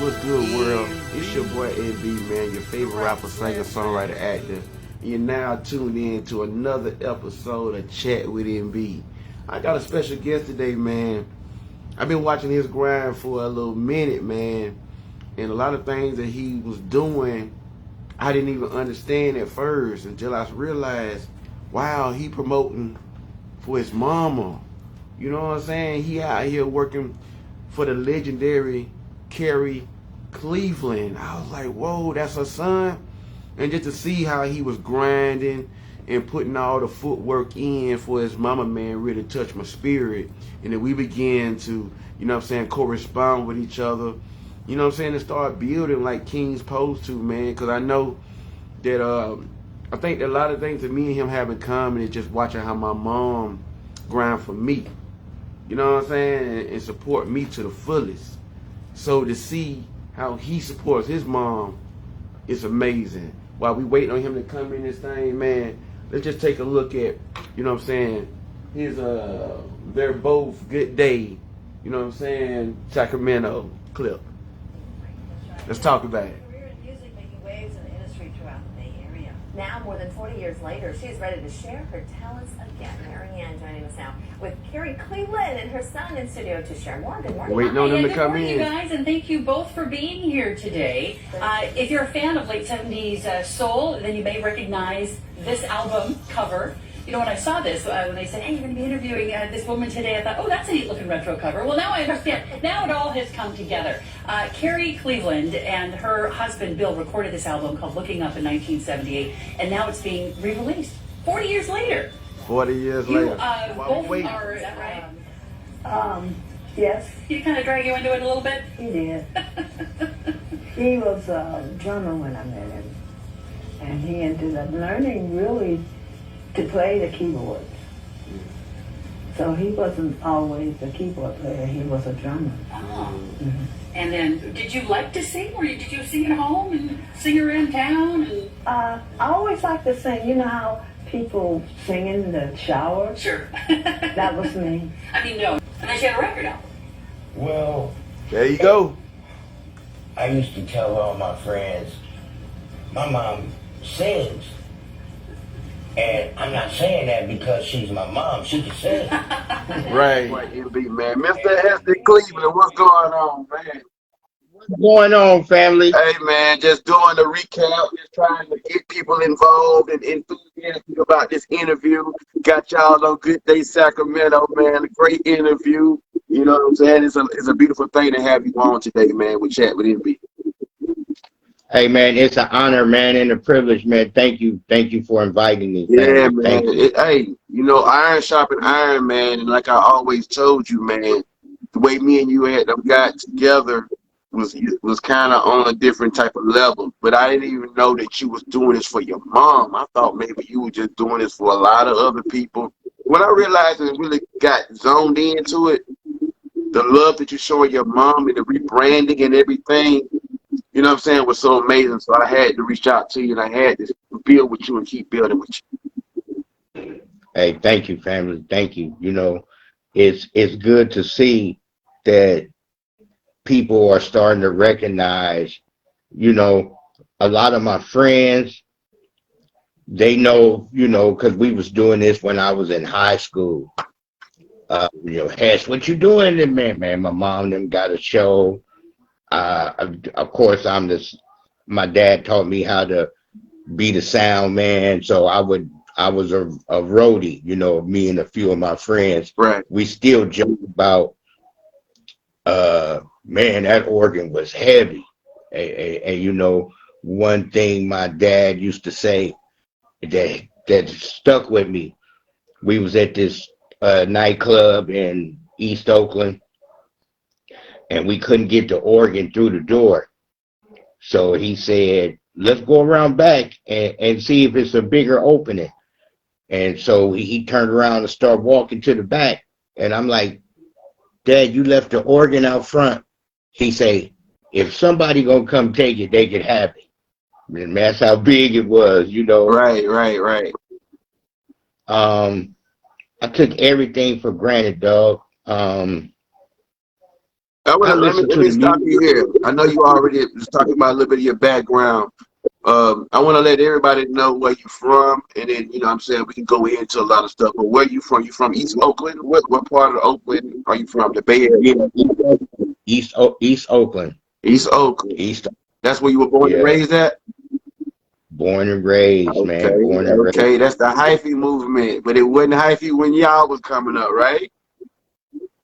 What's good, world? It's your boy NB, man, your favorite rapper, singer, songwriter, actor. You're now tuned in to another episode of Chat with NB. I got a special guest today, man. I've been watching his grind for a little minute, man, and a lot of things that he was doing, I didn't even understand at first until I realized, wow, he promoting for his mama. You know what I'm saying? He out here working for the legendary Carrie Cleveland. I was like, whoa, that's her son? And just to see how he was grinding and putting all the footwork in for his mama, man, really touched my spirit. And then we began to, you know what I'm saying, correspond with each other. You know what I'm saying? And start building like kings supposed to, man. Because I know that, I think that a lot of things that me and him have in common is just watching how my mom grind for me. You know what I'm saying? And support me to the fullest. So to see how he supports his mom is amazing. While we waiting on him to come in this thing, man, let's just take a look at, you know what I'm saying, his They're Both Good Day, you know what I'm saying, Sacramento clip. Let's talk about it. Career in music, making waves in the industry throughout the Bay Area. Now, more than 40 years later, she is ready to share her talents again. Marianne joining us now with Carrie Cleveland and her son in studio to share more. Good morning. Waiting on them to Good come morning, in. you guys, and thank you both for being here today. If you're a fan of late 70s soul, then you may recognize this album cover. You know, when I saw this, when they said, hey, you're going to be interviewing this woman today, I thought, oh, that's a neat looking retro cover. Well, now I understand. Now it all has come together. Carrie Cleveland and her husband, Bill, recorded this album called Looking Up in 1978, and now it's being re-released 40 years later. 40 years You later. both are, is that right? Yes, You kind of drag you into it a little bit? he did. He was a drummer when I met him, and he ended up learning really to play the keyboards. So he wasn't always a keyboard player, he was a drummer. Oh. And then, did you like to sing, or did you sing at home and sing around town? And... I always liked to sing. You know how people sing in the shower? Sure. That was me. I mean, no. And then she had a record out. Well, There you go. I used to tell all my friends, my mom sings. And I'm not saying that because she's my mom. She can sing. Right. NB, man. Mr. Heston Cleveland, what's going on, man? What's going on, family? Hey, man, just doing the recap, just trying to get people involved and enthusiastic about this interview. Got y'all on Good Day Sacramento, man. A great interview. You know what I'm saying? It's a beautiful thing to have you on today, man, with Chat with NB. Hey, man, it's an honor, man, and a privilege, man. Thank you for inviting me. Yeah, man. man. Thank you. Hey, you know, iron sharpen iron, man. And like I always told you, man, the way me and you had them got together was kind of on a different type of level. But I didn't even know that you was doing this for your mom. I thought maybe you were just doing this for a lot of other people. When I realized and really got zoned into it, the love that you showing your mom and the rebranding and everything, you know what I'm saying, was so amazing. So I had to reach out to you, and I had to build with you and keep building with you. Hey, thank you, family. Thank you. You know, it's good to see that people are starting to recognize, you know, a lot of my friends, they know, you know, because we was doing this when I was in high school. You know, Hess, what you doing then, man? My mom them got a show. Of course, my dad taught me how to be the sound man. So I was a roadie, you know, me and a few of my friends. Right. We still joke about, man, that organ was heavy. And you know, one thing my dad used to say that stuck with me, we was at this nightclub in East Oakland, and we couldn't get the organ through the door. So he said, let's go around back and see if it's a bigger opening. And so he turned around and started walking to the back. And I'm like, Dad, you left the organ out front. He say, if somebody gonna come take it, they could have it. And that's how big it was, you know. Right. I took everything for granted, dog. I I want to listen let to me the stop you music. here. I know you already was talking about a little bit of your background. I want to let everybody know where you're from, and then what I'm saying, we can go into a lot of stuff. But where you from? You from East Oakland? What part of Oakland are you from? The Bay Area? Yeah, East Oakland. East Oakland. East, That's where you were born and yeah. raised at? Born and raised, Okay, man. Born and raised. okay. That's the hyphy movement, but it wasn't hyphy when y'all was coming up, right?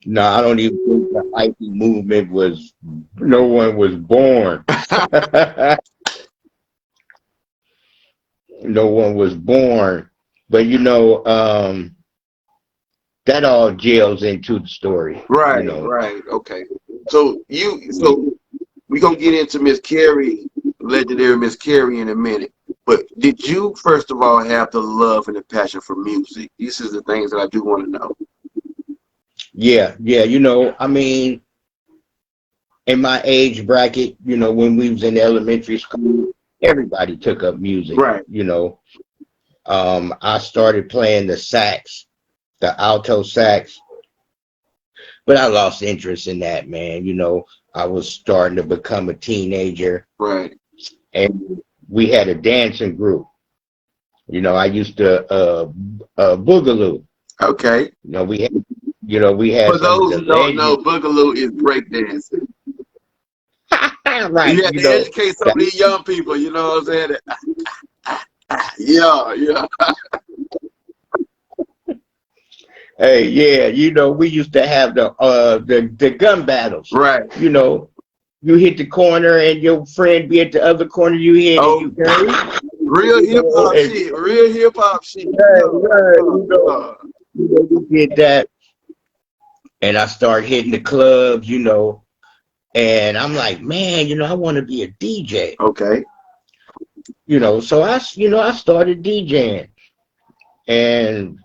No, I don't even think the hyphy movement was. No one was born. No one was born. But that all jails into the story. You Right, know. right. Okay. So we gonna get into Miss Carrie, legendary Miss Carrie, in a minute. But did you first of all have the love and the passion for music? These is the things that I do want to know. Yeah, yeah. I mean, in my age bracket, when we was in elementary school, everybody took up music. Right. I started playing the sax, the alto sax, but I lost interest in that, man. I was starting to become a teenager, Right. and we had a dancing group. I used to boogaloo. Okay. We had For some of those the who don't know, legends. Boogaloo is breakdancing. Right, You have to educate some of these young people. You know what I'm saying? Yeah, yeah. hey, yeah, we used to have the gun battles. Right. You hit the corner and your friend be at the other corner you hit, and you Okay. Real hip hop and, shit. Real hip hop shit. right, Yeah, right, yeah, we did that, and I started hitting the clubs, and I'm like, man, I want to be a DJ, okay. so I started DJing, and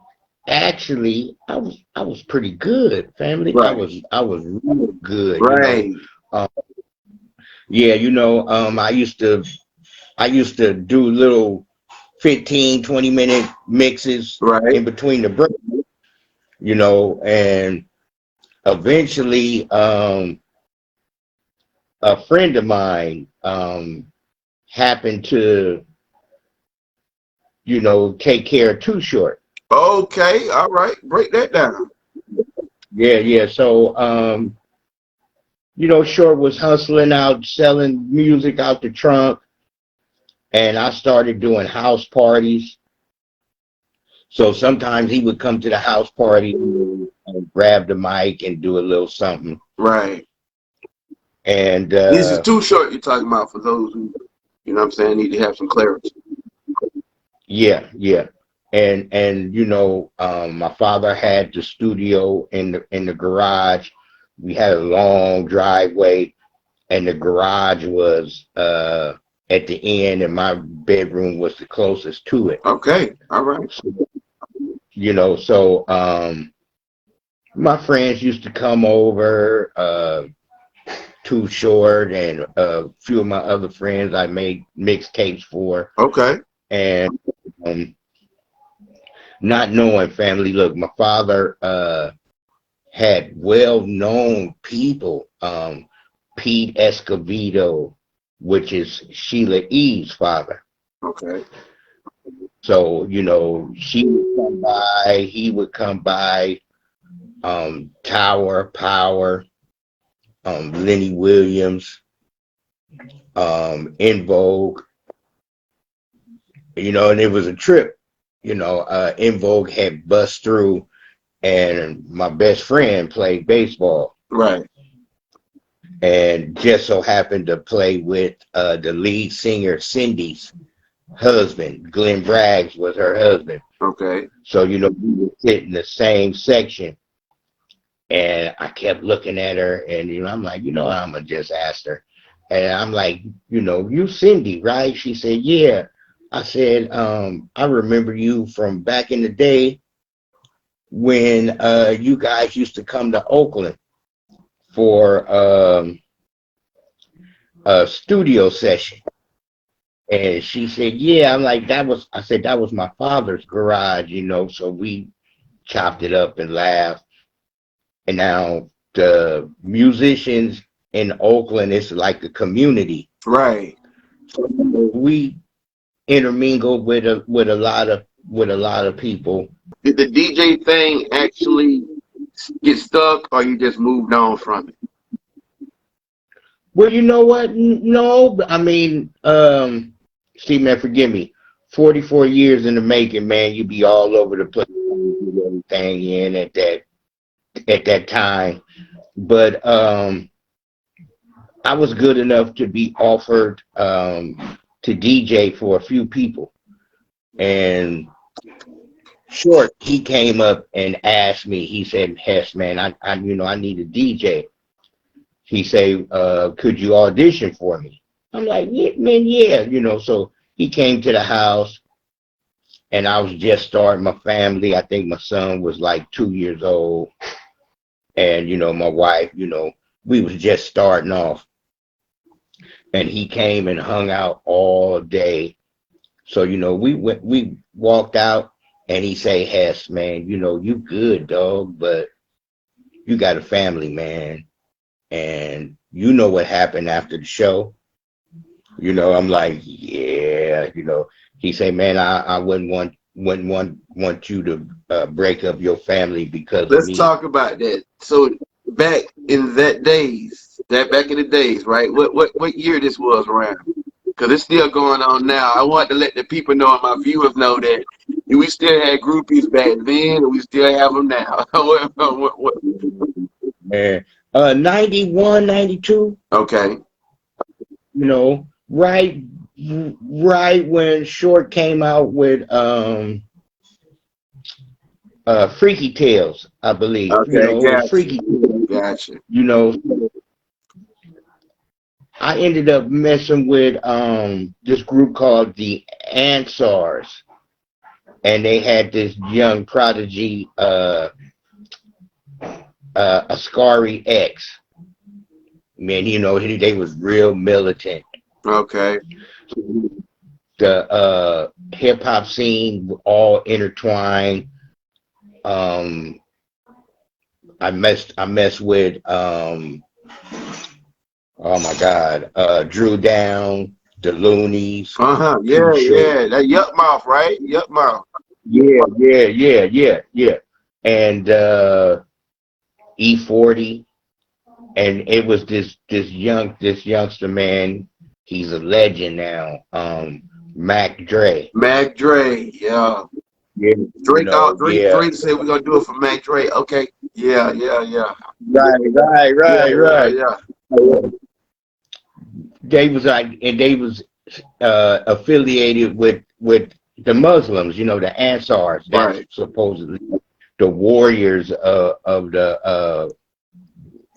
actually I was pretty good, family. I Right. was real good, Right. um, yeah, I used to do little 15, 20-minute mixes Right. in between the breaks, and eventually a friend of mine happened to, take care of Too Short. Okay. All right. Break that down. Yeah, yeah. So, Short was hustling out, selling music out the trunk, and I started doing house parties. So sometimes he would come to the house party and grab the mic and do a little something. Right. And This is Too Short you're talking about for those who, what I'm saying, need to have some clarity. yeah, yeah. And my father had the studio in the garage. We had a long driveway, and the garage was at the end, and my bedroom was the closest to it. Okay. All right. So my friends used to come over, Too Short, and a few of my other friends I made mixtapes for, Okay. and not knowing, family. Look, my father had well-known people, Pete Escovedo, which is Sheila E.'s father. Okay. So, she would come by, he would come by, Tower, Power, Lenny Williams, In Vogue, and it was a trip. In Vogue had bust through, and my best friend played baseball, Right. and just so happened to play with the lead singer Cindy's husband. Glenn Braggs was her husband. Okay. So, we would sit in the same section, and I kept looking at her, and, I'm like, I'm going to just ask her. And I'm like, you Cindy, right? She said, yeah. I said, I remember you from back in the day when you guys used to come to Oakland for a studio session. And she said, yeah. I said, that was my father's garage, so we chopped it up and laughed. And now the musicians in Oakland, it's like a community. Right. So we intermingle with a lot of people. Did the DJ thing actually get stuck, or you just moved on from it? Well, you know what? No, I mean, see, man, forgive me. 44 years in the making, man. You be all over the place, do everything in at that time. But I was good enough to be offered to DJ for a few people, and Short, he came up and asked me. He said, "Hess, man, I need a DJ." He said, "Could you audition for me?" I'm like, "Yeah, man, yeah." So he came to the house, and I was just starting my family. I think my son was like 2 years old, and my wife, we was just starting off, and he came and hung out all day. So we walked out, and he say, "Hess, man, you good, dog, but you got a family, man, and you know what happened after the show." I'm like, "Yeah." He say, "Man, I wouldn't want you to break up your family because of Let's me." talk about that. So back in the days, right? What year this was around? Because it's still going on now. I want to let the people know and my viewers know that we still had groupies back then, and we still have them now. And 91, 92, Okay. right when Short came out with Freaky Tales, I believe. Okay. It was Gotcha. Freaky Tales. Gotcha. I ended up messing with this group called the Ansars, and they had this young prodigy, Ascari X. Man, they was real militant. Okay. The hip hop scene all intertwined. I messed with oh my God, Drew Down, the Loonies, Yeah. Too Short. Yeah. That Yuck Mouth, right? Yuck Mouth. Yeah. And E40, and it was this youngster, man. He's a legend now. Mac Dre. Mac Dre. Yeah. Yeah, yeah. Drake said we're gonna do it for Mac Dre. Okay. Yeah. Right. Yeah. They was affiliated with the Muslims, the Ansars. That's Right. supposedly the warriors of the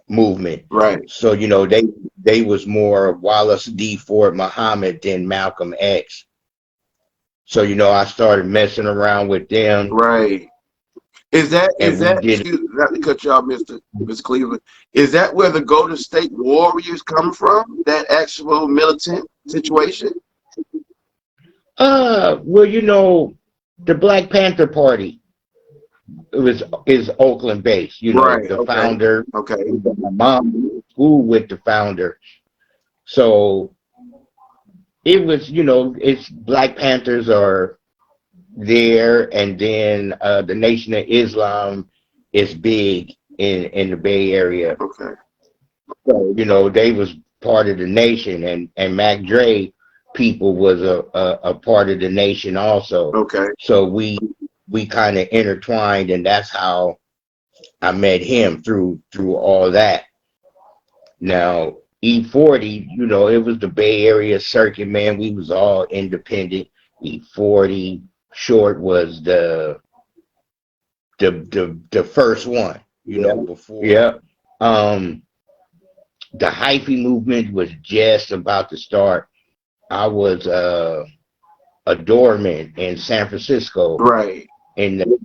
movement. Right. So they was more Wallace D. Ford Muhammad than Malcolm X. So I started messing around with them, Right. Is and we that did. excuse me, not to cut you off, Mr. Cleveland. Is that where the Golden State Warriors come from? That actual militant situation? Well, the Black Panther Party is Oakland based. Right. The Okay. founder. Okay. My mom went to school with the founder, so it was, it's Black Panthers are there, and then the Nation of Islam is big in the Bay Area. Okay. So they was part of the nation, and Mac Dre people was a part of the nation also. Okay. So we kind of intertwined, and that's how I met him through all that. Now E40, it was the Bay Area circuit, man. We was all independent. E40, Short was the first one, before. Yeah. The hyphy movement was just about to start. I was a doorman in San Francisco Right. in the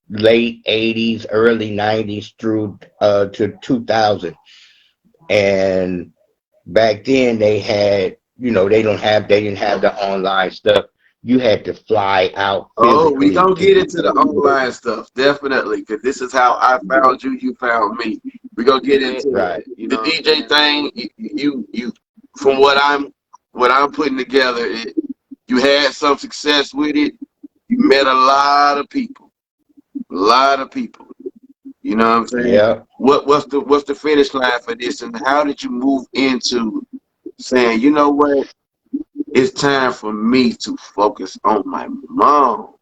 late 80s, early 90s through to 2000. And back then they had, they didn't have the online stuff. you had to fly out Oh, we physically gonna to get get into the online stuff, definitely, because this is how I found you. You found me. We gonna get it. into Right. You the know what I'm DJ saying? thing. You, from what I'm putting together, you had some success with it. You met a lot of people. You know what I'm saying? Yeah. What's the finish line for this, and how did you move into saying, you know what, it's time for me to focus on my mom?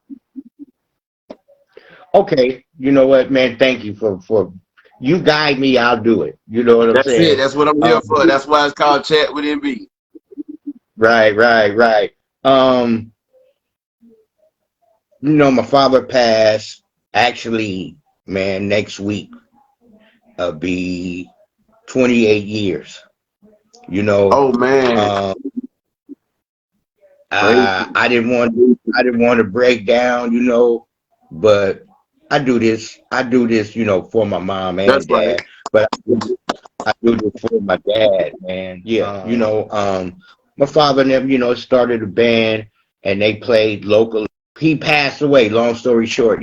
Okay. You know what, man? Thank you for you guide me. I'll do it. You know what I'm That's it. saying? That's what I'm here Um, for. That's why it's called Chat with MB. right. Right. Right. Um, my father passed. Actually, man, next week be 28 years. You know, Oh man, um, crazy. I didn't want to break down, but I do this, for my mom That's and right. dad, but I do this for my dad, man. Yeah, my father never, started a band and they played local. He passed away. Long story short,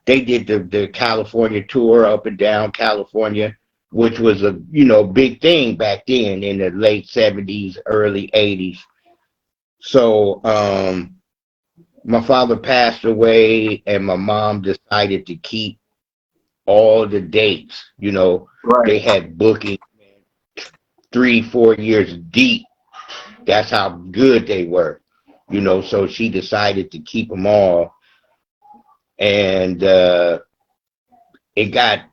they did the California tour up and down California, which was a big thing back then in the late '70s, early '80s. So my father passed away, and my mom decided to keep all the dates. Right. They had booking 3, 4 years deep. That's how good they were. So she decided to keep them all, and it got,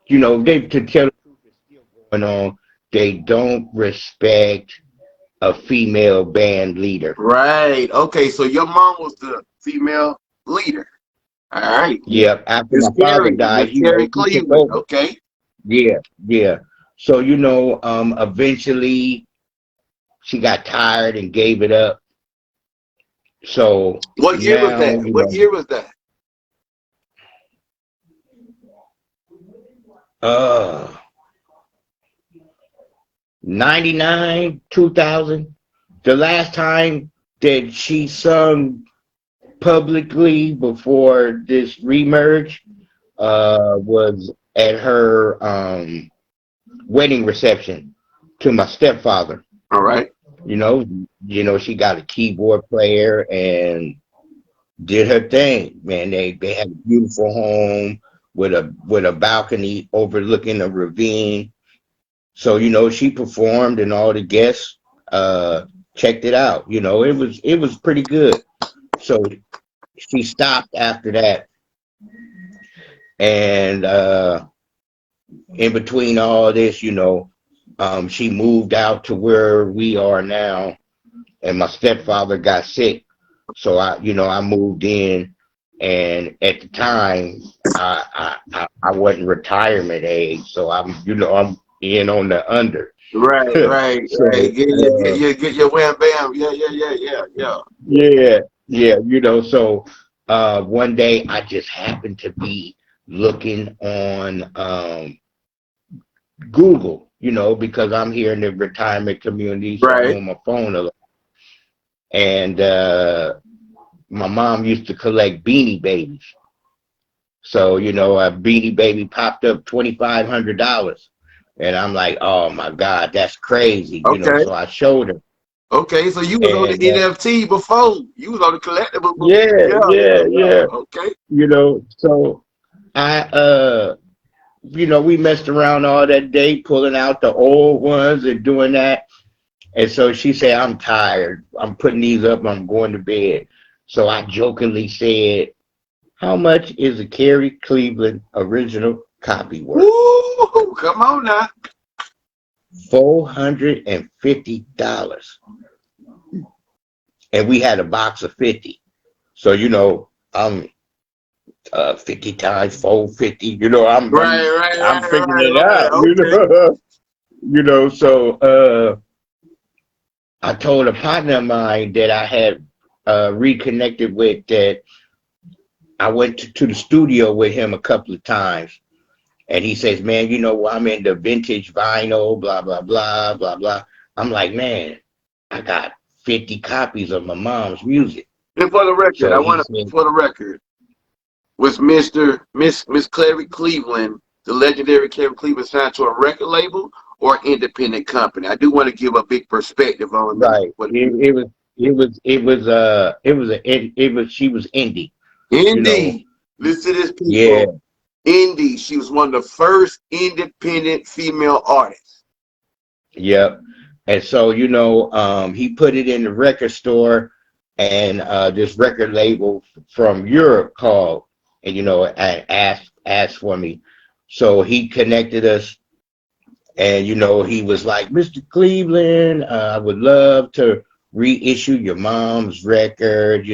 they to tell the truth, it's still going on. They don't respect a female band leader. Right. Okay. So your mom was the female leader. All right. Yep. After Miss my father Carrie. Miss died, Carrie he took Cleveland. over. Okay. Yeah, yeah. So, eventually she got tired and gave it up. So What year was now, that? What year was that? 99, 2000. The last time that she sung publicly before this remerge was at her wedding reception to my stepfather. All right. You know, she got a keyboard player and did her thing. Man, they had a beautiful home with a balcony overlooking a ravine. So, she performed and all the guests checked it out. It was pretty good. So she stopped after that. And in between all this, she moved out to where we are now, and my stepfather got sick. So I moved in, and at the time, I wasn't retirement age, so I'm in on the under. Right. Right. Right. So Get your wham bam. Yeah. Yeah. Yeah. Yeah. Yeah. yeah, yeah, so one day I just happened to be looking on Google, because I'm here in the retirement community, so I'm Right. on my phone a lot. And my mom used to collect Beanie Babies. So, a Beanie Baby popped up $2,500. And I'm like, oh my God, that's crazy, Okay. So I showed her. Okay. So you was on the And NFT before. You was on the collectible. yeah, Yeah. Yeah. yeah, Yeah. yeah. Okay. So I we messed around all that day pulling out the old ones and doing that. And so she said, I'm tired. I'm putting these up. I'm going to bed. So I jokingly said, how much is a Carrie Cleveland original copy worth? Woo! Come on now. $450. And we had a box of 50. So, I'm 50 times 450. Right. Right. I'm Right. figuring Right. it Right. out, Okay. So I told a partner of mine that I had reconnected with, that I went to the studio with him a couple of times. And he says, man, I'm into vintage vinyl, blah, blah, blah, blah, blah. I'm like, man, I got 50 copies of my mom's music. And for the record, So I he want to, said, for the record, was Miss Carrie Cleveland, the legendary Carrie Cleveland, signed to a record label or independent company? I do want to give a big perspective on that. right. She was indie, you know. Indie. Listen to this, Yeah, people. Indie. She was one of the first independent female artists. yep. And so, he put it in the record store, and this record label from Europe called, and and asked for me. So he connected us, and he was like, Mr. Cleveland, I would love to reissue your mom's record,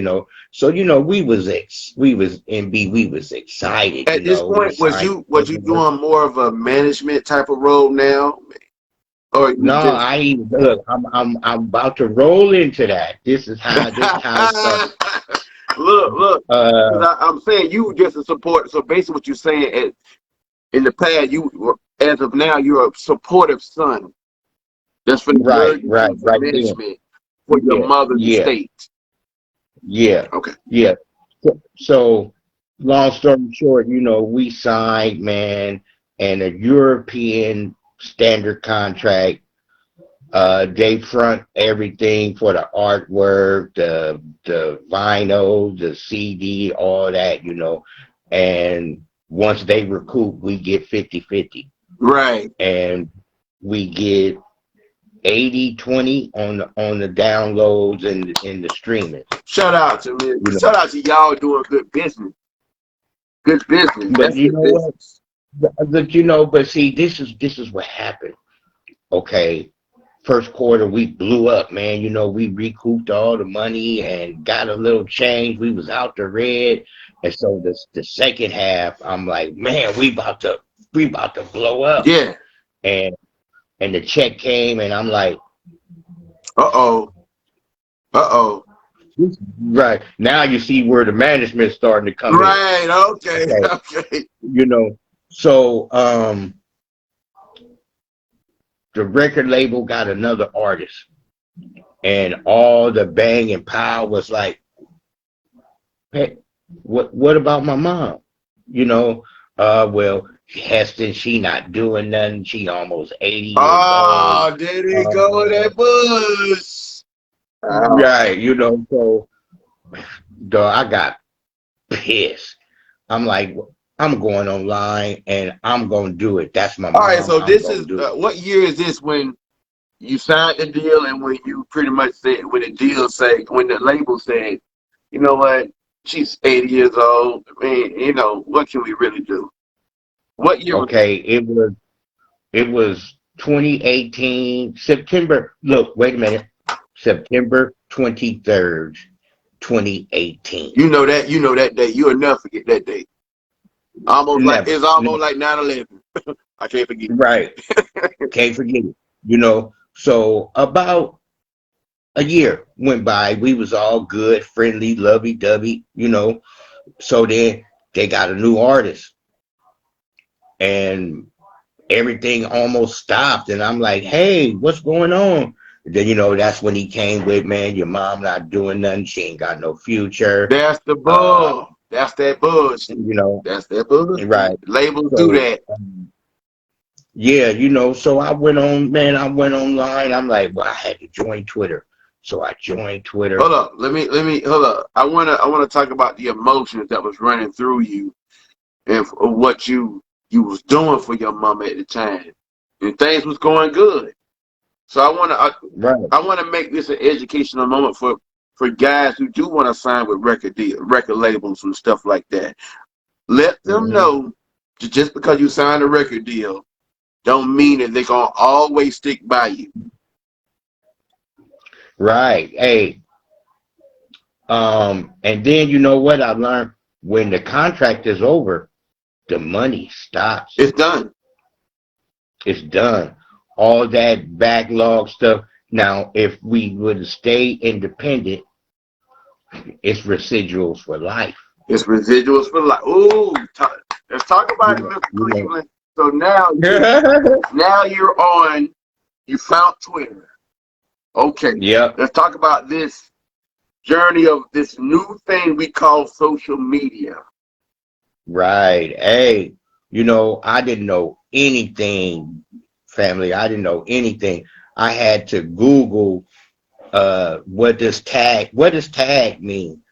So we was NB, we was excited, At this we point, was signed. you doing more of a management type of role now, or you No, just I ain't look. I'm about to roll into that. This is how it started. look? Uh, Because I'm saying you were just a support. So basically, what you're saying in the past, you were, as of now, you're a supportive son. That's for the right, word you right, use for right there. management for your Yeah, mother's yeah, estate. yeah, Okay. yeah. So, long story short, we signed, man, and a European standard contract. They front everything for the artwork, the vinyl, the CD, all that, And once they recoup, we get 50-50. Right. And we get 80-20 on the downloads and in the streaming. Shout out to me. You know. Shout out to y'all doing good business. Good business. But That's you good know what? business. But see, this is what happened. Okay. First quarter, we blew up, man. We recouped all the money and got a little change. We was out the red. And so the second half, I'm like, man, we about to blow up. Yeah. And the check came, and I'm like, Uh oh. right. Now you see where the management's starting to come in. Right. Okay. Okay. So the record label got another artist, and all the bang and pow was like, hey, what about my mom? Well, Heston, she not doing nothing. She almost 80 years Oh, old. there they go with that buzz. Right, so I got pissed. I'm like, I'm going online and I'm gonna do it. That's my mom. All right, so I'm this gonna is do it. what year is this when you signed the deal and when you pretty much said when the label said, you know what, she's 80 years old. I mean, what can we really do? What year was Okay, it was 2018 September. Look, wait a minute. September 23rd, 2018. you know that date. You'll never forget that date. Never. It's almost like 9/11. I can't forget. Right. Can't forget it. So about a year went by. We was all good, friendly, lovey-dovey, So then they got a new artist. And everything almost stopped. And I'm like, hey, what's going on? And then, that's when he came with, man, your mom not doing nothing. She ain't got no future. That's the buzz. That's that buzz. That's that buzz. Right. Labels So, do that. Yeah, so I went online. I'm like, well, I had to join Twitter. So I joined Twitter. Hold up. Let me hold up. I wanna talk about the emotions that was running through you and what you was doing for your mama at the time. And things was going good. So I wanna make this an educational moment for guys who do want to sign with record labels and stuff like that. Let them know just because you signed a record deal don't mean that they're gonna always stick by you. Right. Hey. And then you know what I learned? When the contract is over, the money stops. It's done. It's done. All that backlog stuff. Now, if we would stay independent, it's residuals for life. It's residuals for life. Ooh, let's talk about it, Mr. Cleveland. So now, now you found Twitter. Okay, Yep. let's talk about this journey of this new thing we call social media. Right. Hey, I didn't know anything, family. I didn't know anything. I had to Google what does tag mean?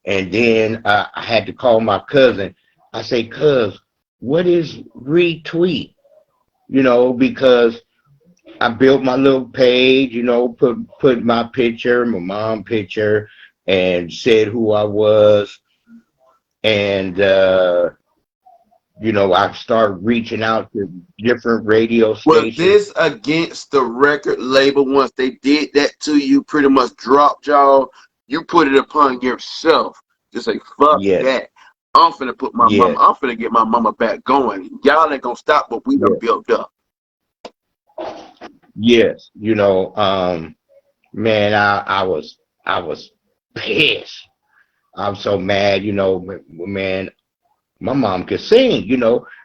And then I had to call my cousin. I say, cuz, what is retweet? Because I built my little page, put my picture, my mom picture, and said who I was. And I started reaching out to different radio Was stations. this against the record label once they did that to you, pretty much dropped y'all? You put it upon yourself. Just say, fuck Yes, that. I'm finna put my mama, yes, I'm finna get my mama back going. Y'all ain't gonna stop what we done yes, built up. yes. Man, I was pissed. I'm so mad, man. My mom could sing,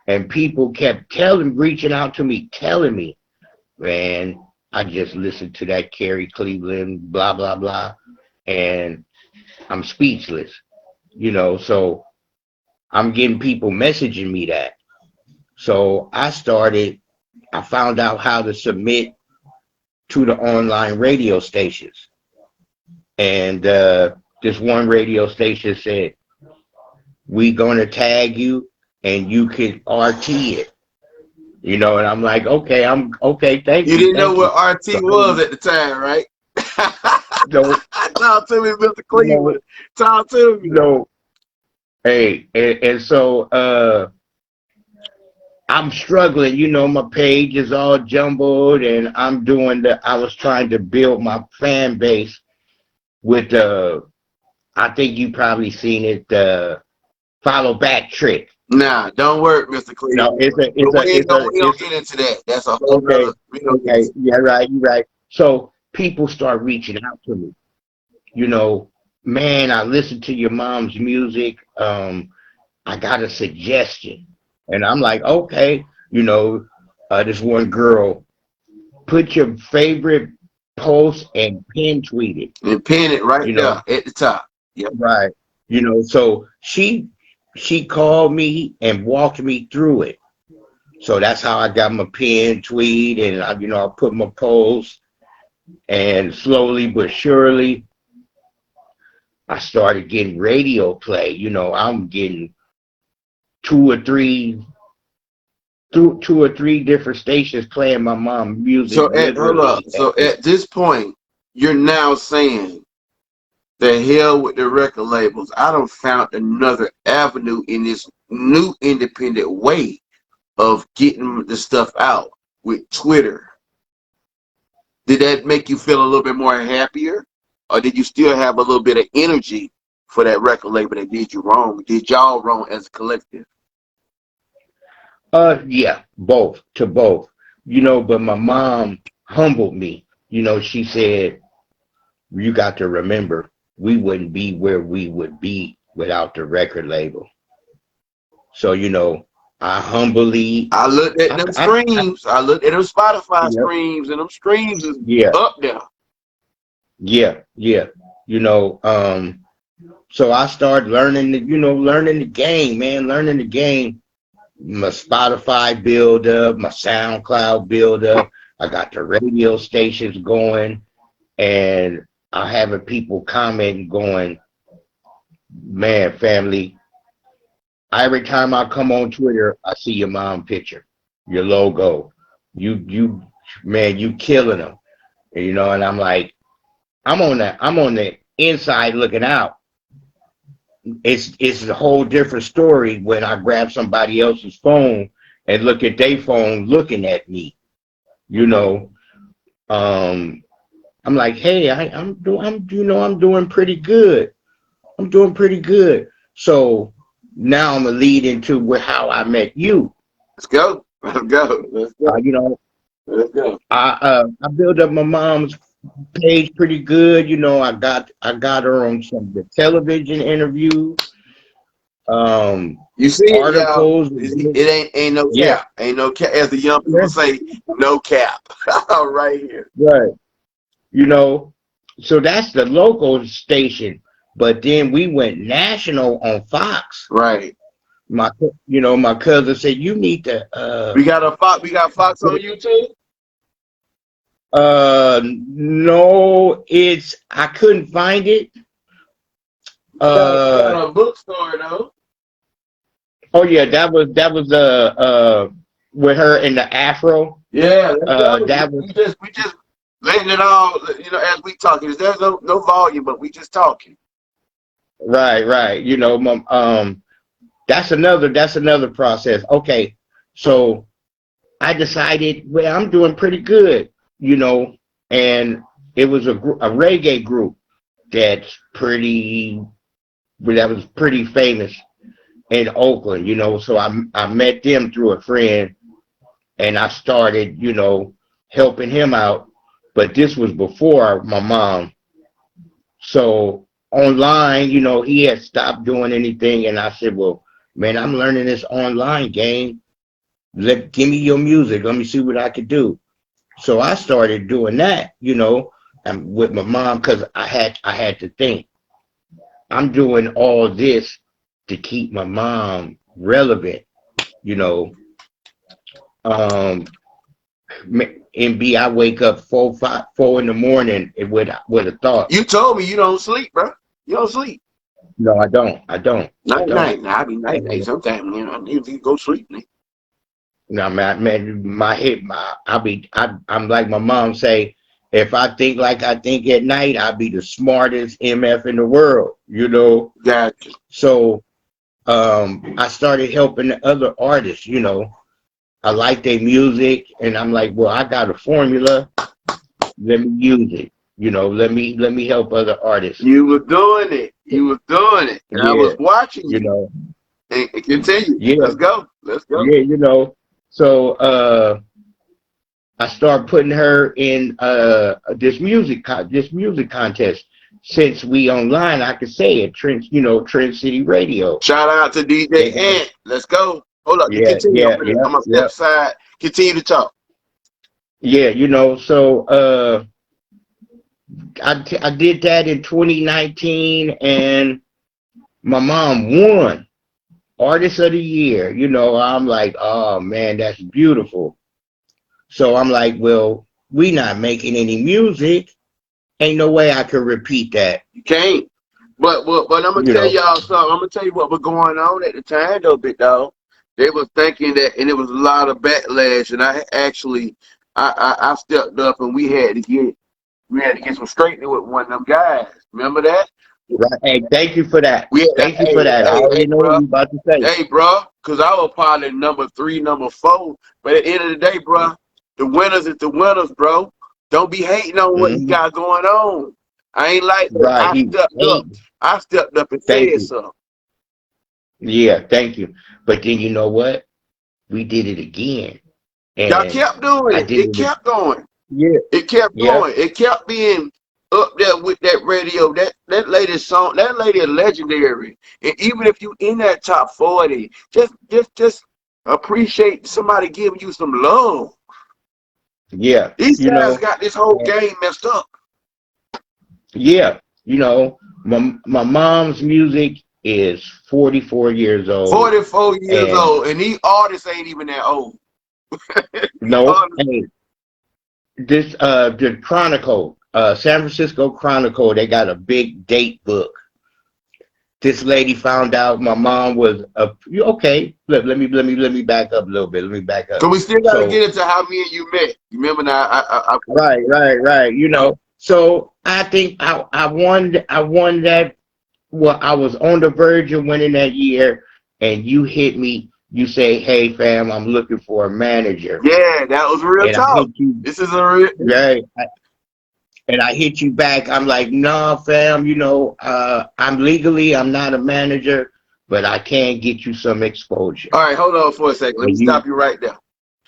and people kept reaching out to me, telling me, man, I just listened to that Carrie Cleveland, blah, blah, blah, and I'm speechless, so I'm getting people messaging me that. So I found out how to submit to the online radio stations. And this one radio station said, we gonna tag you and you can RT it. And I'm like, okay, I'm okay, thank You you, didn't know thank you. what RT So, was at the time, right? so Talk to me, Mr. you know, Cleveland. Talk to me. you know, hey, and so I'm struggling, my page is all jumbled and I was trying to build my fan base with I think you probably seen it, the follow back trick. Nah, don't work, Mr. No, Cleveland. But we don't get into that. That's a whole okay, nother, we don't get okay, into. yeah, right, you're right. So people start reaching out to me, you know, man, I listened to your mom's music. I got a suggestion. And I'm like, okay, this one girl, put your favorite post and pin tweet it, And pin it right you there know, at the top. Yep. right. So she called me and walked me through it. So that's how I got my pin tweet and I put my post and slowly but surely I started getting radio play. I'm getting two or three different stations playing my mom music Hold up. literally So at this point, you're now saying the hell with the record labels. I done found another avenue in this new independent way of getting the stuff out with Twitter. Did that make you feel a little bit more happier? Or did you still have a little bit of energy for that record label that did you wrong? Did y'all wrong as a collective? yeah, both to both. But my mom humbled me. She said, you got to remember, we wouldn't be where we would be without the record label. So, I humbly, I looked at them I streams. I looked at them Spotify yep, streams, and them streams is yeah, up there. yeah. You know, um, so I started learning the game, man, learning the game. My Spotify build up, my SoundCloud build up. I got the radio stations going, and I having people commenting, going, man, family. Every time I come on Twitter, I see your mom picture, your logo. Man, you killing them. And I'm like, I'm on the inside looking out. It's a whole different story when I grab somebody else's phone and look at their phone looking at me. You know, um, I'm like, hey, I'm doing pretty good. I'm doing pretty good. So now I'm gonna lead into how I met you. Let's go. Let's go. Let's go. You know, Let's go. I built up my mom's page pretty good. I got her on some of the television interviews, You see it, y'all. articles. It ain't no Yeah, cap. Ain't no cap. As the young yeah, people say, no cap. Right here. right. you know. So that's the local station. But then we went national on Fox. Right. My cousin said you need to We got a Fox. We got Fox on YouTube. no, I couldn't find it. We got a bookstore though. Oh yeah, that was with her in the afro. Yeah, That was we just letting it all, as we talking. There's no volume, but we just talking. right. That's another process. Okay, so I decided, well, I'm doing pretty good, and it was a reggae group that was pretty famous in Oakland, so I met them through a friend, and I started, helping him out. But this was before my mom. So online, he had stopped doing anything, and I said, well, man, I'm learning this online game. Give me your music. Let me see what I could do. So I started doing that, and with my mom, because I had to think, I'm doing all this to keep my mom relevant, MB, I wake up 4 in the morning with a thought. You told me you don't sleep, bro. You don't sleep. No, I don't. Night. I be night. Sometimes, I need to go sleep. No, man, my head, I'm like my mom say, if I think like I think at night, I'll be the smartest MF in the world, Gotcha. So, I started helping the other artists, I like their music, and I'm like, well, I got a formula. Let me use it. Let me help other artists. You were doing it. And Yeah, I was watching you. And continue. Yeah. Let's go. Yeah, So I started putting her in this music contest. Since we online, I could say it, Trent City Radio. Shout out to DJ Ant. Let's go. Hold up. You continue. I'm gonna step aside. Continue to talk. Yeah, so I did that in 2019, and my mom won Artist of the Year. I'm like, oh man, that's beautiful. So I'm like, well, we not making any music. Ain't no way I could repeat that. You can't. But I'm gonna tell y'all something. I'm gonna tell you what was going on at the time, though, big dog. They was thinking that, and it was a lot of backlash. And I actually, I stepped up, and we had to get some straightening with one of them guys. Remember that? Right. Hey, thank you for that. Thank you for that. I already know what you about to say. Hey, bro, because I was probably number 3, number 4. But at the end of the day, bro, the winners is the winners, bro. Don't be hating on what you got going on. I ain't like that. Right. I stepped up and said something. Yeah, thank you. But then you know what? We did it again. And y'all kept doing it. It kept going. Yeah. It kept going. It kept being up there with that radio. That lady's song, that lady is legendary. And even if you in that top 40, just appreciate somebody giving you some love. Yeah. These guys got this whole game messed up. Yeah. My mom's music is 44 years old. 44 years old. And these artists ain't even that old. No. Hey, this the Chronicle, San Francisco Chronicle, they got a big date book. This lady found out my mom was okay. Let me back up a little bit. Let me back up. So we still gotta get into how me and you met. You remember now? Right. So I think I won that. Well, I was on the verge of winning that year, and you hit me. You say, "Hey, fam, I'm looking for a manager." Yeah, that was real talk. This is a real. Right. And I hit you back. I'm like, "Nah, fam. I'm not a manager, but I can get you some exposure." All right, hold on for a second. Let me stop you right there.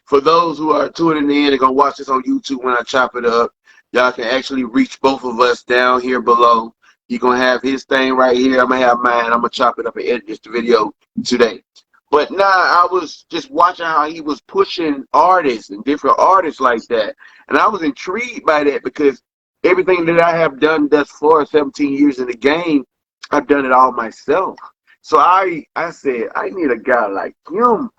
For those who are tuning in and gonna watch this on YouTube when I chop it up, y'all can actually reach both of us down here below. He's gonna have his thing right here. I'm gonna have mine. I'm gonna chop it up and edit this video today. But now I was just watching how he was pushing artists and different artists like that. And I was intrigued by that because everything that I have done thus far, 17 years in the game, I've done it all myself. So I said, I need a guy like him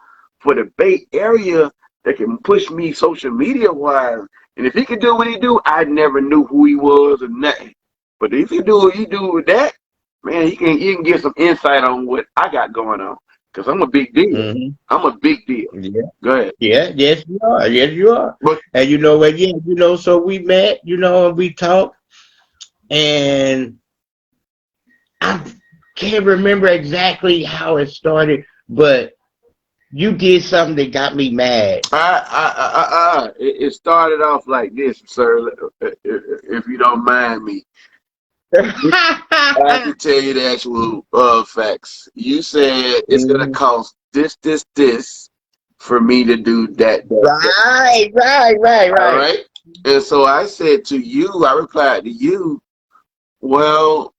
for the Bay Area that can push me social media wise. And if he can do what he do, I never knew who he was or nothing. But if he do what he do with that, man, he can get some insight on what I got going on. Cause I'm a big deal. Hmm. I'm a big deal. Yeah. Go ahead. Yeah. Yes, you are. Yes, you are. But And you know what? Yeah, you know. So we met. You know, and we talked, and I can't remember exactly how it started, but you did something that got me mad. it started off like this, sir. If you don't mind me, I can tell you the actual facts. You said it's gonna Mhm. cost this for me to do that. Right, right, right, All right. right. And so I said to you, I replied to you, well,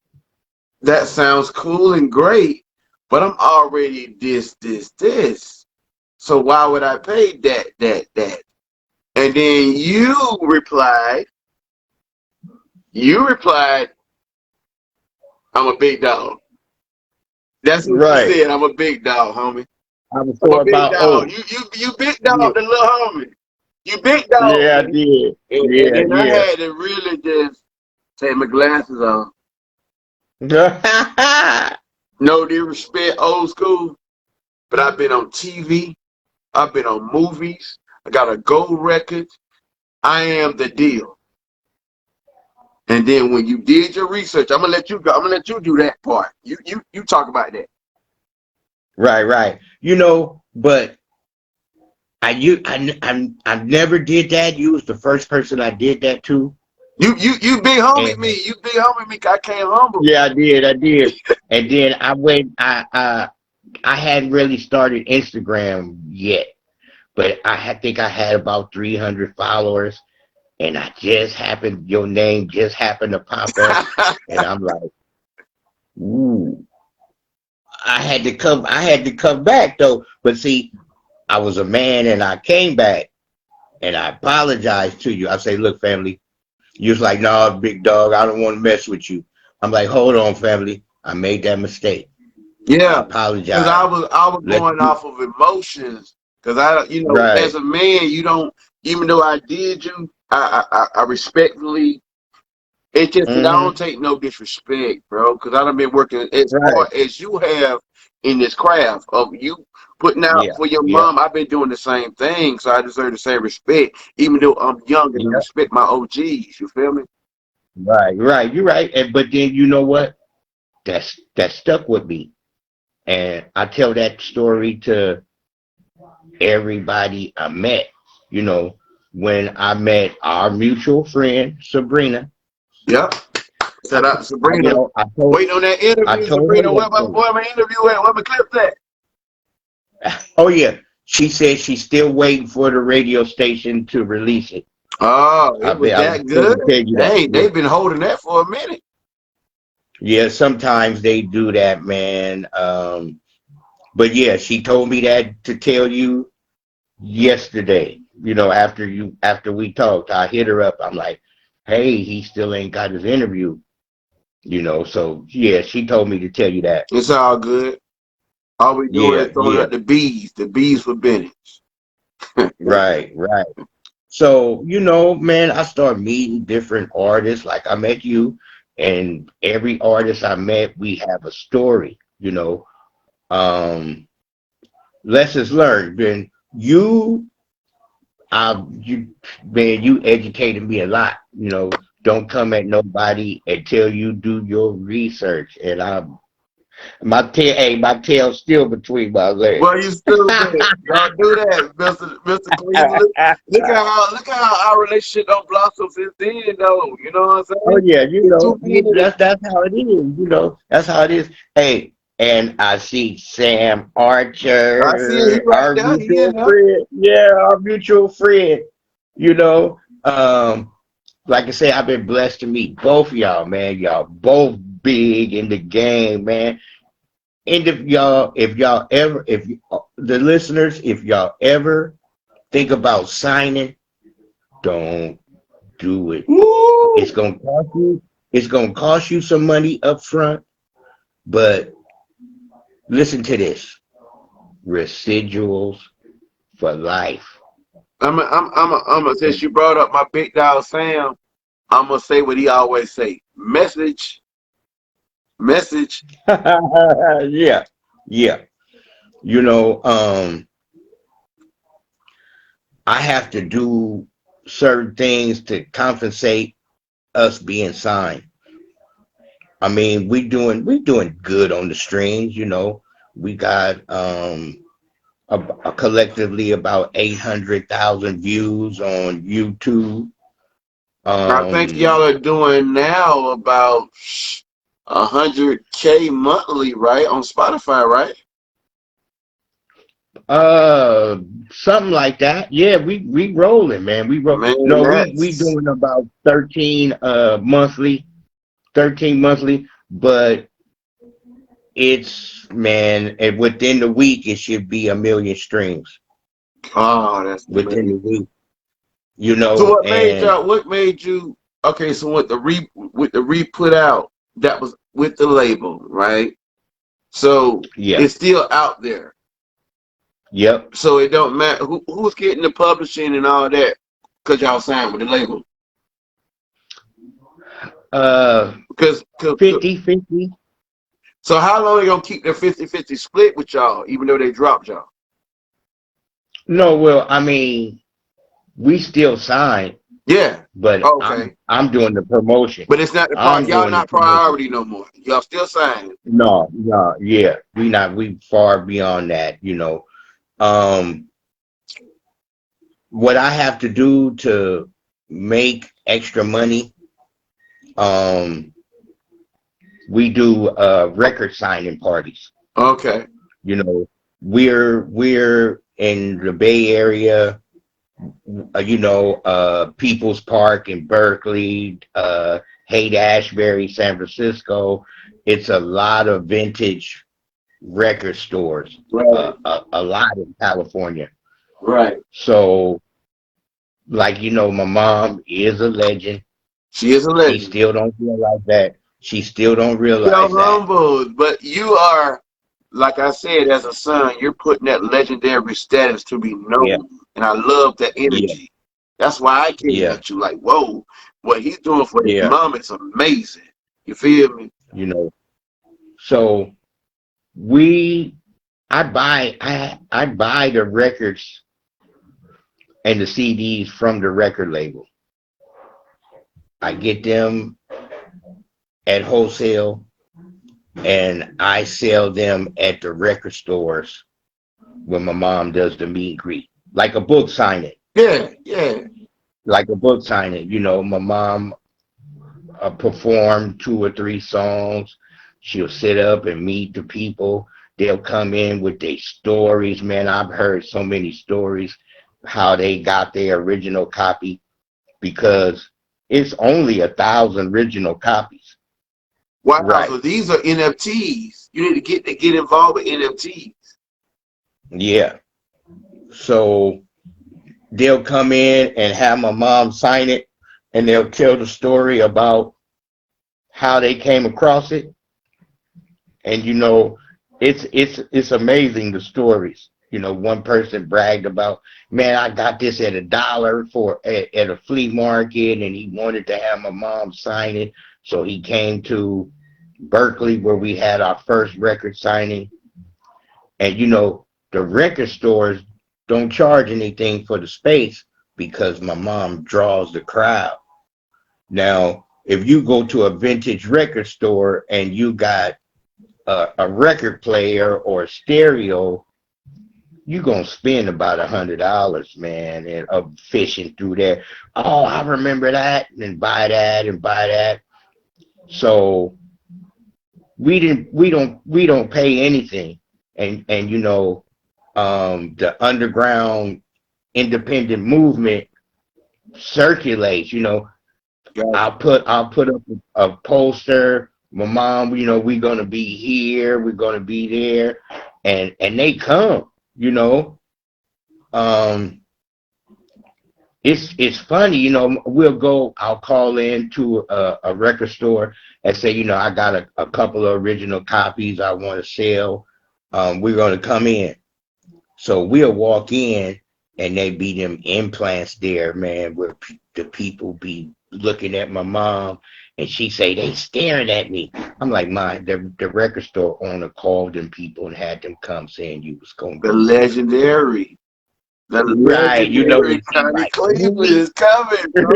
that sounds cool and great, but I'm already this. So why would I pay that? And then you replied, I'm a big dog. That's what you Right. said. I'm a big dog, homie. I was I'm so a big about dog. oh. You big Yeah, dog, the little homie. You big dog, yeah, I man. did. And Yeah, then I yeah. had to really just take my glasses off. No disrespect, old school, but I've been on TV. I've been on movies. I got a gold record. I am the deal. And then when you did your research, I'm gonna let you go. I'm gonna let you do that part. You talk about that. Right, right. You know, but I never did that. You was the first person I did that to, You big homie and me. You big homie me. 'Cause I can't humble. yeah, I did. And then I went. I hadn't really started Instagram yet, but think I had about 300 followers, and your name just happened to pop up, and I'm like, ooh. I had to come back though. But see, I was a man and I came back and I apologized to you. I say, look, family, you was like, no, big dog, I don't want to mess with you. I'm like, hold on, family. I made that mistake. I Yeah, because I apologize. was I was Let's going do off of emotions. Because as right. a man, you don't. Even though I did you, I respectfully. It's just that I don't Mm-hmm. take no disrespect, bro. Because I done been working as Right. hard as you have in this craft of you putting out Yeah. for your Yeah. mom. I've been doing the same thing, so I deserve the same respect, even though I'm younger and Yeah. respect my OGs. You feel me? Right. Right. You're right. And but then you know what? That stuck with me. And I tell that story to everybody I met. You know, when I met our mutual friend Sabrina, Yep. Shout out to I Sabrina. know Waiting on that I interview, told her Sabrina. yesterday. Where my interview at? Where my clip at? Oh yeah, she said she's still waiting for the radio station to release it. Oh, it was I was that supposed good? to tell you that. Dang, Yeah, they've been holding that for a minute. yeah. Sometimes they do that, man. But yeah, she told me that to tell you yesterday. You know, after we talked, I hit her up. I'm like, hey, he still ain't got his interview. You know, so yeah, she told me to tell you that. It's all good. All we doing Yeah, is throwing yeah. out the bees for Bennett. Right, right. So, you know, man, I started meeting different artists. Like I met you, and every artist I met, we have a story, you know. Um, Lessons learned. And you, man, you educated me a lot. You know, don't come at nobody until you do your research. And my tail's still between my legs. Well, you stupid. Don't do that, Mr. Cleveland. Look at how our relationship don't blossom since then, though. You know what I'm Oh saying? yeah, you It's know too many. that's how it is. You know that's how it is. Hey, and I see Sam I see it. He Archer, right our there. He in mutual there. friend. Yeah, our mutual friend. You know, like I say, I've been blessed to meet both of y'all, man. Y'all both big in the game, man. And if y'all ever, the listeners, if y'all ever think about signing, don't do it. Woo! It's gonna cost you. It's gonna cost you some money up front, but listen to this: residuals for life. Since you brought up my big dog Sam, I'm gonna say what he always say: message, message. Yeah, yeah. You know, I have to do certain things to compensate us being signed. I mean, we doing good on the streams. You know, we got collectively about 800,000 views on YouTube. I think y'all Um, are doing now about 100K monthly, right, on Spotify, right? uh, something like that. Yeah, we rolling, man. We roll. Man, No, we that's doing about 13 monthly, but it's man, and within the week it should be 1 million streams that's within the amazing. week. So what made And y'all? What made you? Okay, so with the re put out that was with the label, right? So yeah, it's still out there. yep. So it don't matter who's getting the publishing and all that, cause y'all signed with the label. Uh, Because 50-50. so how long they gonna keep their 50-50 split with y'all, even though they dropped y'all? No, well, I mean, we still signed, Yeah. but I'm Okay. I'm doing the promotion. But it's not the part. I'm Y'all doing the not promotion. priority no more. Y'all still signing. No, no, yeah, we far beyond that. Um, what I have to do to make extra money, um, we do record signing parties. Okay. You know, we're in the Bay Area, People's Park in Berkeley, Haight-Ashbury, San Francisco. It's a lot of vintage record stores, Right. a lot in California. Right. So, like, my mom is a legend. She is a She legend. still don't realize that. She still don't You're realize that. humble, but you are, like I said, as a son, you're putting that legendary status to be Yeah, known, and I love that yeah, energy. That's why I came yeah, at you like, whoa, what he's doing for his yeah. mom is amazing. You feel me? You know, so we, I buy the records and the CDs from the record label. I get them at wholesale and I sell them at the record stores when my mom does the meet and greet, like a book signing, Yeah, yeah. like a book signing. My mom perform 2 or 3 songs. She'll sit up and meet the people. They'll come in with their stories. Man, I've heard so many stories how they got their original copy because it's only 1,000 original copies. Wow. So Right. these are NFTs. You need to get involved with NFTs. Yeah. So they'll come in and have my mom sign it and they'll tell the story about how they came across it. And it's amazing the stories. One person bragged about, man, I got this at $1 at a flea market, and he wanted to have my mom sign it, so he came to Berkeley where we had our first record signing. And the record stores don't charge anything for the space because my mom draws the crowd. Now, if you go to a vintage record store and you got a record player or a stereo, you're gonna spend about $100, man, and of fishing through there. Oh, I remember that, and buy that and buy that. So we don't pay anything, and the underground independent movement circulates. Gotcha. I'll put up a poster. My mom, we're gonna be here, we're gonna be there, and they come. You know, um, it's funny, we'll go, I'll call in to a record store and say, I got a couple of original copies I want to sell. We're going to come in. So we'll walk in and they be them implants there, man, where the people be looking at my mom and she say, they staring at me. I'm like, the record store owner called them people and had them come saying you was going The to be there. legendary. The Right, legendary it's Carrie like, Cleveland is coming, bro.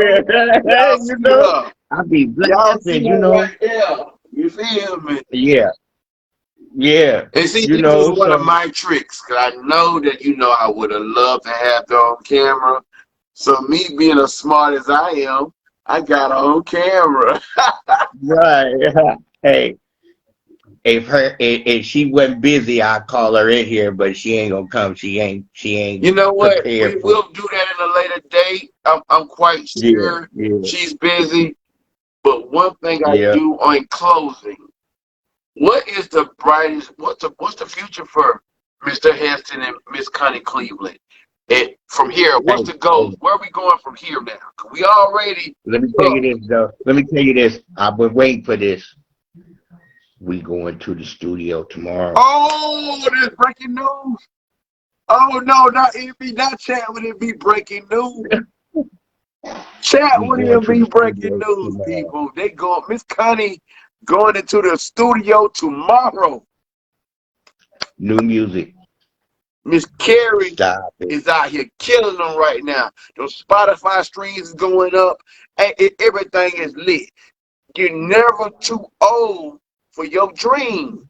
Y'all you see know, her. I be Y'all see laughing, her right there. You feel me? yeah, yeah, And see, this was one of so my tricks, because I know that I would have loved to have her on camera. So me being as smart as I am, I got her on camera. right. Hey, if she wasn't busy, I'd call her in here, but she ain't gonna come. She ain't You know what? We prepared for it. will do that in a later date. I'm quite Yeah, sure yeah, she's busy. But one thing I yeah. do on closing, what is the brightest? What's the future for Mr. Heston and Miss Connie Cleveland? And from here, what's Hey, the goals? hey, Where are we going from here now? 'Cause we already let me tell you up. this though. Let me tell you this. I've been waiting for this. We going to the studio tomorrow. Oh, there's breaking news. Oh no, not NB, not chat with it be breaking news. Chat We with going it to be the breaking studio news, tomorrow. people. They go Miss Connie going into the studio tomorrow. New music. Miss Carrie Stop it. is out here killing them right now. Those Spotify streams is going up. And everything is lit. You're never too old for your dream.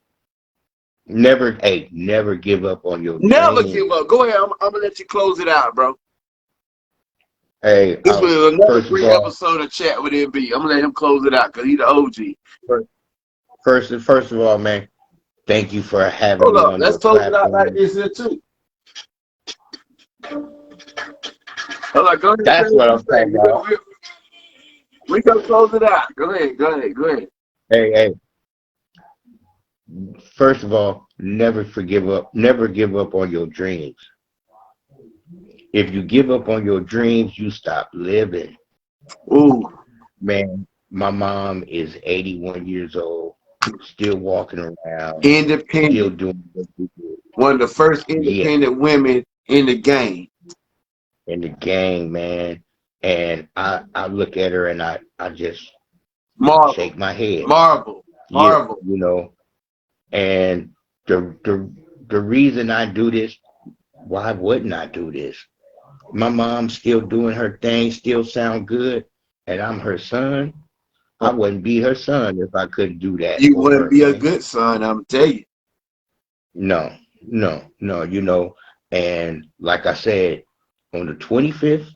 Never give up on your Never dream. give up. Go ahead. I'm gonna let you close it out, bro. Hey, This was another first of great all, episode of Chat with MB. I'm gonna let him close it out because he's the OG. first of all, man, thank you for having Hold me up. on Let's your close it out like platform. this here too. Hold on. Go ahead and say That's what what you I'm talking say. about. We gonna close it out. Go ahead. Go ahead. Go ahead. Hey, first of all, never give up on your dreams. If you give up on your dreams, you stop living. Ooh. Man, my mom is 81 years old, still walking around, still Independent. doing what we do. One of the first Yeah, independent women in the game. in the game, man. And I look at her and I just Marvel. shake my head. Marvel. Yeah, Marvel. and the reason I do this, why wouldn't I do this? My mom's still doing her thing, still sound good, and I'm her son. I wouldn't be her son if I couldn't do that You for wouldn't her, be a man. good son, I'm telling you. No, no, and like I said, on the 25th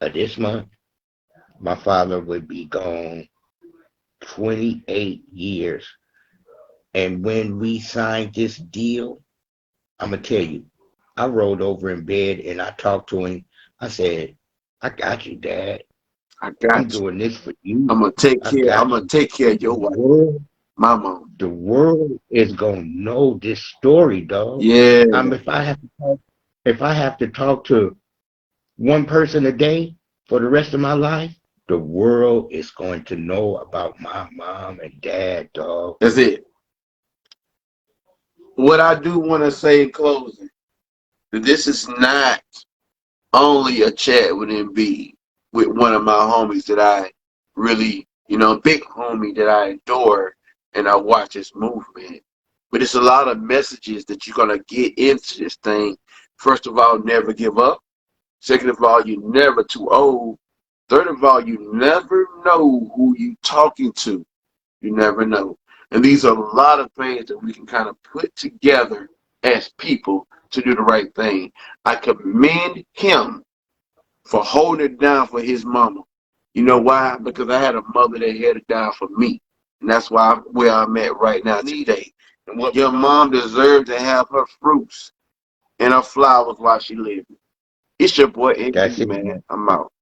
of this month, my father would be gone 28 years. And when we signed this deal, I'm gonna tell you, I rolled over in bed and I talked to him. I said, I got you, Dad. I I'm got you. doing this for you. I'm gonna take I care. I'm got gonna you. take care of The your wife, world, my mom. the world is gonna know this story, dog. Yeah, If I have to talk to one person a day for the rest of my life, the world is going to know about my mom and dad, dog. that's it. What I do want to say in closing, that this is not only a chat with MB with one of my homies that I really, big homie that I adore and I watch his movement. But it's a lot of messages that you're gonna get into this thing. First of all, never give up. Second of all, you're never too old. Third of all, you never know who you talking to. You never know. And these are a lot of things that we can kind of put together as people to do the right thing. I commend him for holding it down for his mama. You know why? Because I had a mother that held it down for me. And that's why where I'm at right now today. And what your mom deserved to have her fruits and her flowers while she lived. It's your boy, That's NB, it, man. man. I'm out.